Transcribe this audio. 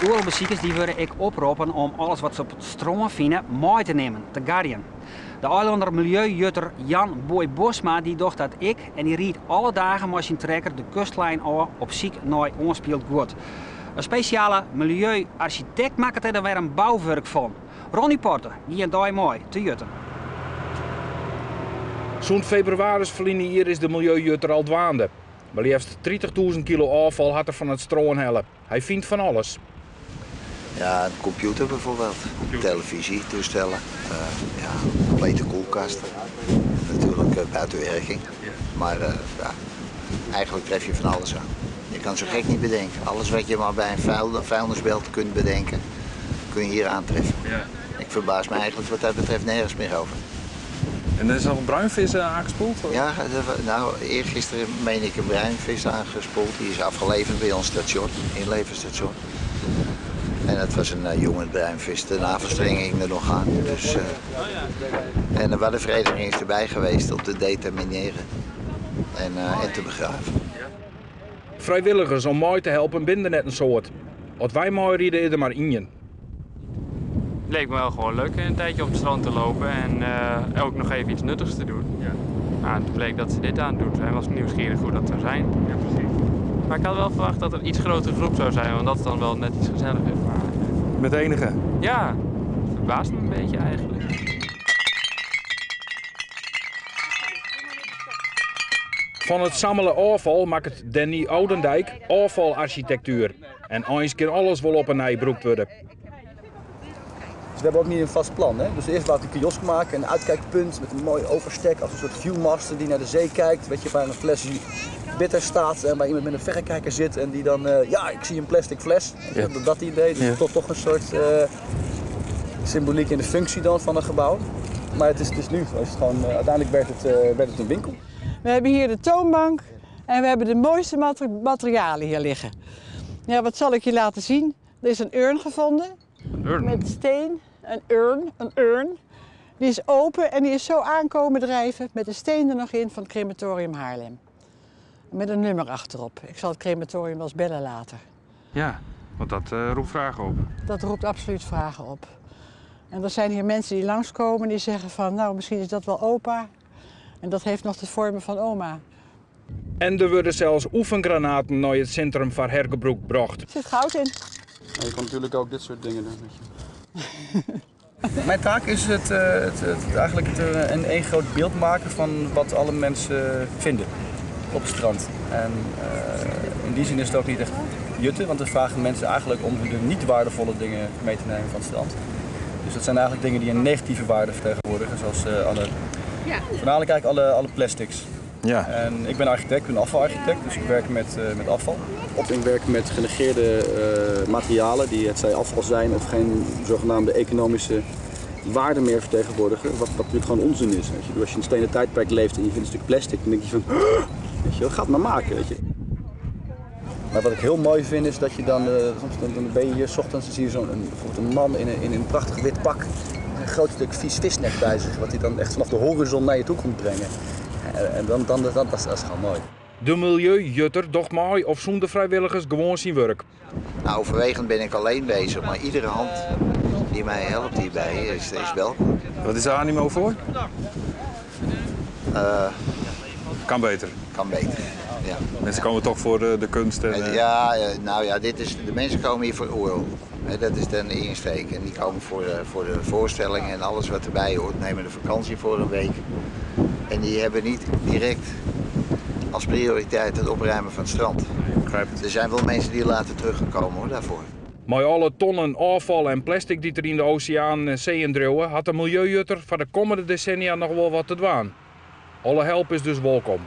Oorlogbeziekers die worden ik oproepen om alles wat ze op het strand vinden mee te nemen, te garden. De eilander milieujutter Jan Boy Bosma die dacht dat ik en die riet alle dagen met zijn trekker de kustlijn aan op ziek naar ongespeeld goed. Een speciale milieuarchitect maakt er dan weer een bouwwerk van. Ronnie Porter, die een dag mooi te jutten. Zo'n februarisverliening hier is de milieujutter al dwaande. Maar liefst 30.000 kilo afval had er van het strooien hellen. Hij vindt van alles. Ja, een computer bijvoorbeeld, televisie, toestellen, complete koelkasten, natuurlijk buitenwerking. Maar ja, eigenlijk tref je van alles aan. Je kan zo gek niet bedenken. Alles wat je maar bij een vuilnisbelt kunt bedenken, kun je hier aantreffen. Ja. Ik verbaas me eigenlijk wat dat betreft nergens meer over. En er is nog een bruinvis aangespoeld? Ja, nou, eergisteren meen ik een bruinvis aangespoeld. Die is afgeleverd bij ons station, inleverstation. En het was een jonge bruinvis, de navelstreng ging er nog aan. Dus, en de waddenvereniging is erbij geweest om te determineren en te begraven. Vrijwilligers om mooi te helpen binden net een soort. Wat wij mooi rieden er maar in. Het leek me wel gewoon leuk een tijdje op het strand te lopen en ook nog even iets nuttigs te doen. Ja. Nou, het bleek dat ze dit aan doet en was nieuwsgierig hoe dat zou zijn. Ja, precies. Maar ik had wel verwacht dat er een iets grotere groep zou zijn, want dat is dan wel net iets gezelliger. Maar, Met enige? ja, het verbaast me een beetje eigenlijk. Van het sammelen afval maakt Danny Oudendijk afvalarchitectuur. En eens kan alles wel op een nijbroek worden. We hebben ook niet een vast plan. Hè? Dus eerst laat ik een kiosk maken, een uitkijkpunt met een mooi overstek als een soort viewmaster die naar de zee kijkt. Weet je, waar een fles bitter staat en waar iemand met een verrekijker zit en die dan, ja, ik zie een plastic fles. Ja. Dat idee, dus toch een soort symboliek in de functie dan van een gebouw. Maar het is nu, uiteindelijk werd het een winkel. We hebben hier de toonbank en we hebben de mooiste materialen hier liggen. Ja, wat zal ik je laten zien? Er is een urn gevonden. Een urn? Met steen, een urn. Die is open en die is zo aankomen drijven met de steen er nog in van het crematorium Haarlem. Met een nummer achterop. Ik zal het crematorium wel eens bellen later. Ja, want dat roept vragen op. Dat roept absoluut vragen op. En er zijn hier mensen die langskomen die zeggen van, nou misschien is dat wel opa. En dat heeft nog de vormen van oma. En er worden zelfs oefengranaten naar het centrum van Herkenbroek gebracht. Er zit goud in. Ja, je kan natuurlijk ook dit soort dingen doen. Mijn taak is eigenlijk een één groot beeld maken van wat alle mensen vinden op het strand. En in die zin is het ook niet echt jutten, want we vragen mensen eigenlijk om de niet waardevolle dingen mee te nemen van het strand. Dus dat zijn eigenlijk dingen die een negatieve waarde vertegenwoordigen, zoals voornamelijk eigenlijk alle plastics. Ja. En ik ben architect, ik ben afvalarchitect, dus ik werk met afval. Ik werk met genegeerde materialen die het zij afval zijn of geen zogenaamde economische waarde meer vertegenwoordigen, wat natuurlijk gewoon onzin is. Weet je. Als je in een stenen tijdperk leeft en je vindt een stuk plastic, dan denk je van, weet je, ga het maar maken. Weet je. Maar wat ik heel mooi vind is dat je dan ben je hier 's ochtends en zie je bijvoorbeeld een man in een prachtig wit pak, een groot stuk vies visnek bij zich, wat hij dan echt vanaf de horizon naar je toe komt brengen. En dat is gewoon mooi. De milieujutter docht mooi of zonder vrijwilligers gewoon zijn werk. Nou, overwegend ben ik alleen bezig, maar iedere hand die mij helpt hierbij is welkom. Wat is de animo voor? Kan beter. Kan beter. Ja. Mensen komen toch voor de kunst. En, ja, nou ja, de mensen komen hier voor oorlog. Dat is dan de insteek. En die komen voor de voorstelling en alles wat erbij hoort. Nemen de vakantie voor een week. En die hebben niet direct als prioriteit het opruimen van het strand. Er zijn wel mensen die later teruggekomen hoor, daarvoor. Met alle tonnen afval en plastic die er in de oceaan en zeeën druwen, had de milieujutter voor de komende decennia nog wel wat te doen. Alle help is dus welkom.